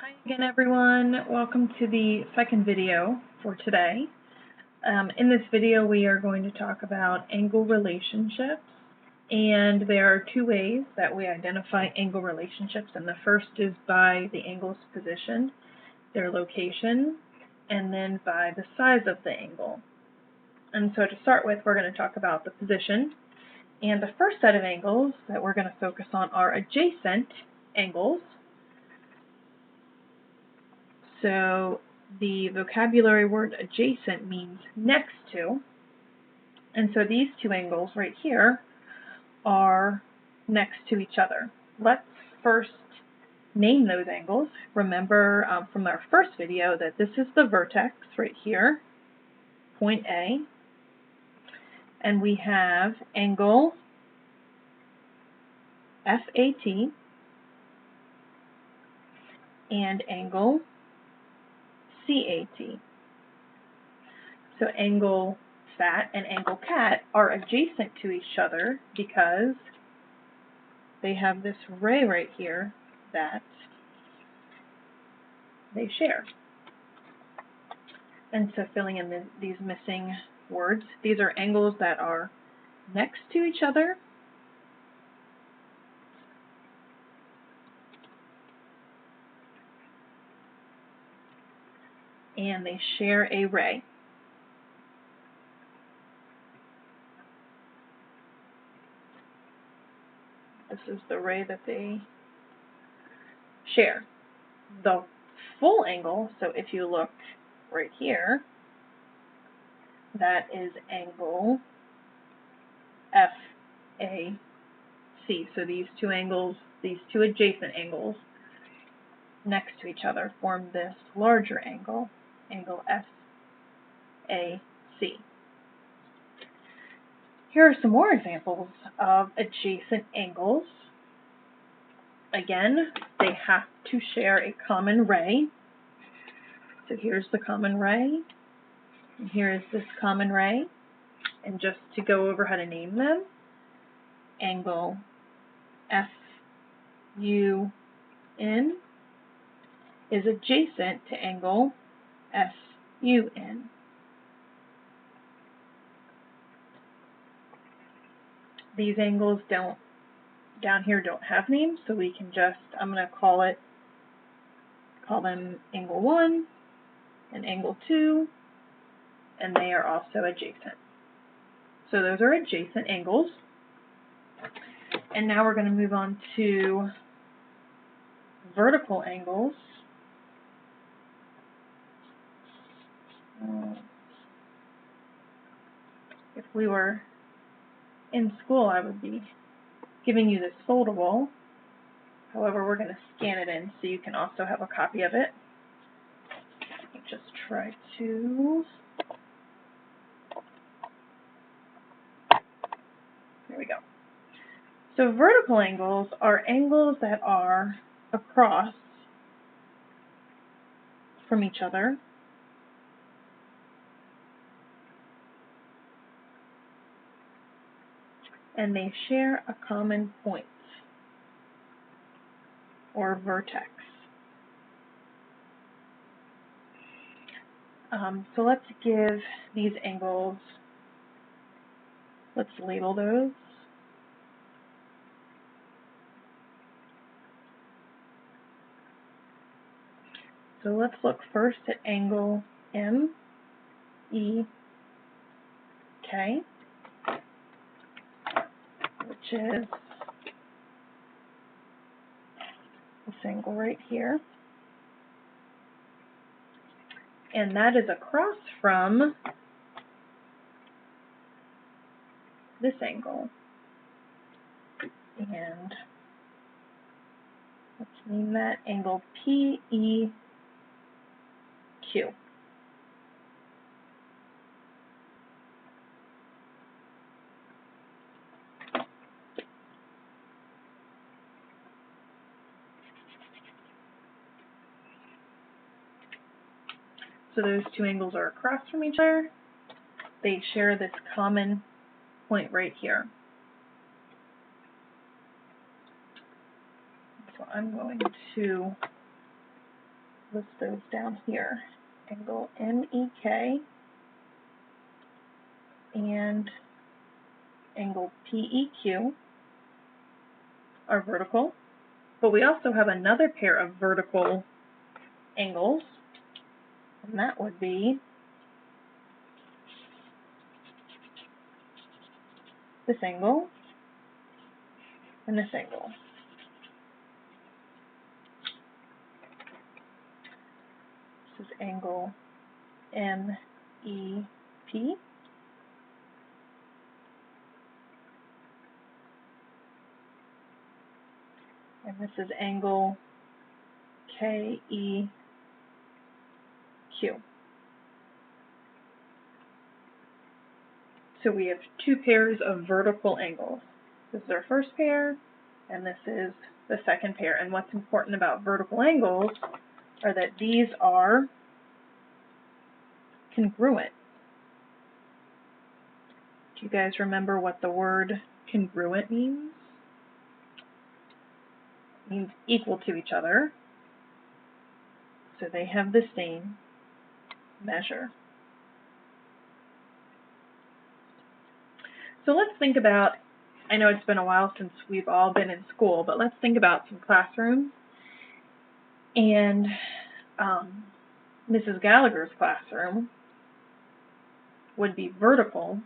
Hi again, everyone. Welcome to the second video for today. In this video, we are going to talk about angle relationships, and there are two ways that we identify angle relationships, and the first is by the angle's position, their location, and then by the size of the angle. And so to start with, we're going to talk about the position, and the first set of angles that we're going to focus on are adjacent angles. So the vocabulary word adjacent means next to, and so these two angles right here are next to each other. Let's first name those angles. Remember from our first video that this is the vertex right here, point A, and we have angle FAT and angle CAT. So angle FAT and angle CAT are adjacent to each other because they have this ray right here that they share. And so filling in these missing words, these are angles that are next to each other and they share a ray. This is the ray that they share. The full angle, so if you look right here, that is angle FAC. So these two angles, these two adjacent angles next to each other form this larger angle, angle FAC. Here are some more examples of adjacent angles. Again, they have to share a common ray. So here's the common ray, and here is this common ray. And just to go over how to name them, angle FUN is adjacent to angle FUN. These angles down here don't have names, so we can just, I'm going to call them angle 1 and angle 2, and they are also adjacent. So those are adjacent angles. And now we're going to move on to vertical angles. If we were in school, I would be giving you this foldable. However, we're going to scan it in so you can also have a copy of it. Just try to... There we go. So vertical angles are angles that are across from each other. And they share a common point or vertex. So let's give these angles, let's label those. So let's look first at angle MEK, which is this angle right here. And that is across from this angle. And let's name that angle PEQ. So those two angles are across from each other. They share this common point right here. So I'm going to list those down here. Angle MEK and angle PEQ are vertical, but we also have another pair of vertical angles, and that would be this angle and this angle. This is angle MEP and this is angle KEQ. So we have two pairs of vertical angles. This is our first pair, and this is the second pair. And what's important about vertical angles are that these are congruent. Do you guys remember what the word congruent means? It means equal to each other. So they have the same measure. So let's think about, I know it's been a while since we've all been in school, but let's think about some classrooms. And Mrs. Gallagher's classroom would be vertical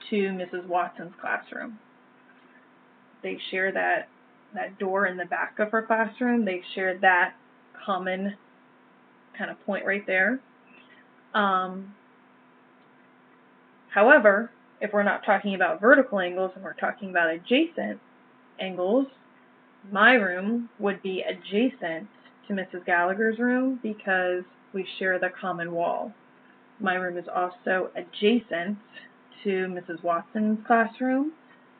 to Mrs. Watson's classroom. They share that door in the back of her classroom. They've shared that common kind of point right there. However, if we're not talking about vertical angles and we're talking about adjacent angles, my room would be adjacent to Mrs. Gallagher's room because we share the common wall. My room is also adjacent to Mrs. Watson's classroom,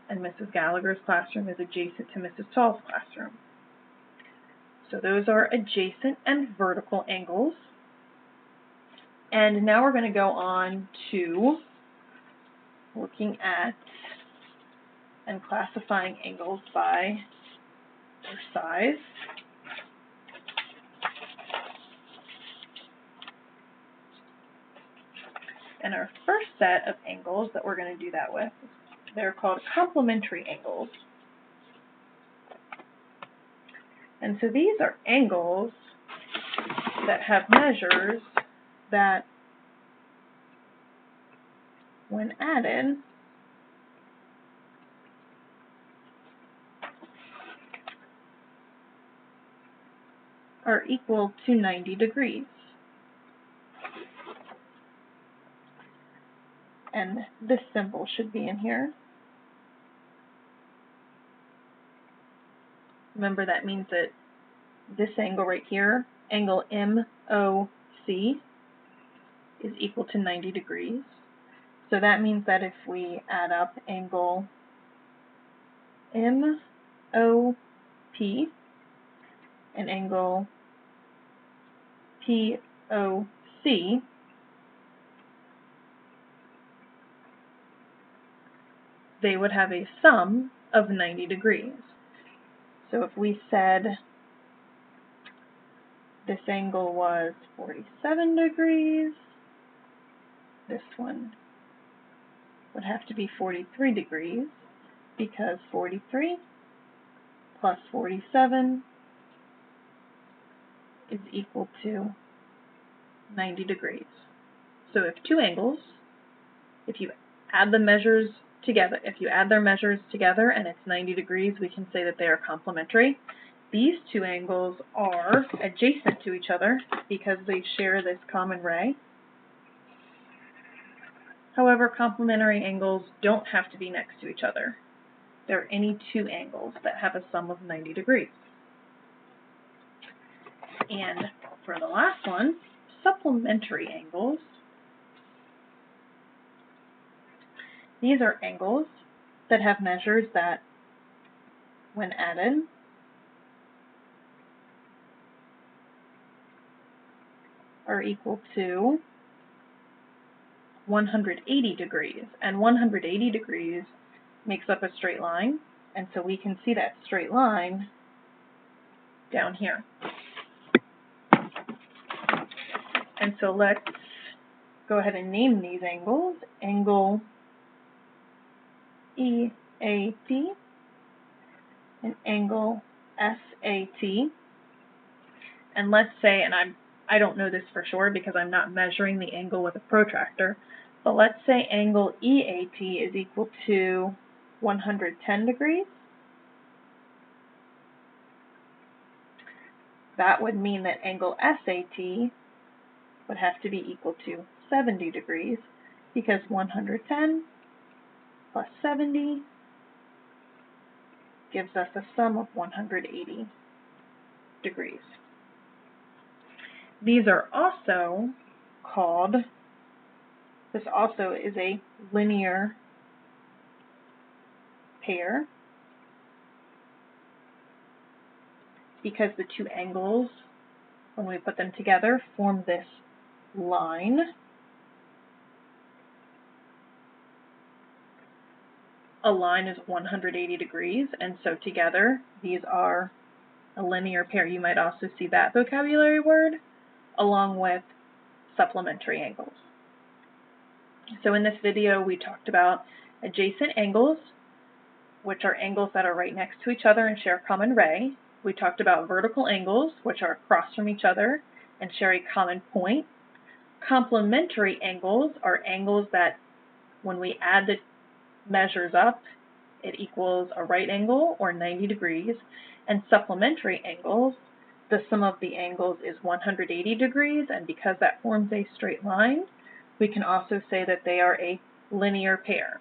and Mrs. Gallagher's classroom is adjacent to Mrs. Tall's classroom. So those are adjacent and vertical angles. And now we're going to go on to looking at and classifying angles by their size. And our first set of angles that we're going to do that with, they're called complementary angles. And so these are angles that have measures that, when added, are equal to 90 degrees. And this symbol should be in here. Remember, that means that this angle right here, angle MOC, is equal to 90 degrees. So that means that if we add up angle MOP and angle POC, they would have a sum of 90 degrees. So if we said this angle was 47 degrees, this one would have to be 43 degrees, because 43 plus 47 is equal to 90 degrees. So if two angles, if you add the measures together, if you add their measures together and it's 90 degrees, we can say that they are complementary. These two angles are adjacent to each other because they share this common ray. However, complementary angles don't have to be next to each other. There are any two angles that have a sum of 90 degrees. And for the last one, supplementary angles. These are angles that have measures that, when added, are equal to 180 degrees. And 180 degrees makes up a straight line, and so we can see that straight line down here. And so let's go ahead and name these angles. Angle EAT and angle SAT. And let's say, and I don't know this for sure because I'm not measuring the angle with a protractor, but let's say angle EAT is equal to 110 degrees. That would mean that angle SAT would have to be equal to 70 degrees because 110 plus 70 gives us a sum of 180 degrees. These are also called, this also is a linear pair because the two angles, when we put them together, form this line. A line is 180 degrees, and so together these are a linear pair. You might also see that vocabulary word along with supplementary angles. So in this video we talked about adjacent angles, which are angles that are right next to each other and share a common ray. We talked about vertical angles, which are across from each other and share a common point. Complementary angles are angles that when we add the measures up, it equals a right angle or 90 degrees. And supplementary angles, the sum of the angles is 180 degrees, and because that forms a straight line, we can also say that they are a linear pair.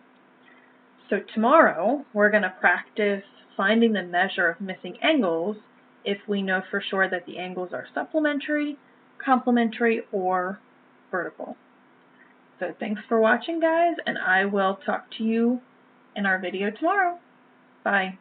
So tomorrow, we're going to practice finding the measure of missing angles if we know for sure that the angles are supplementary, complementary, or vertical. So thanks for watching, guys, and I will talk to you in our video tomorrow. Bye.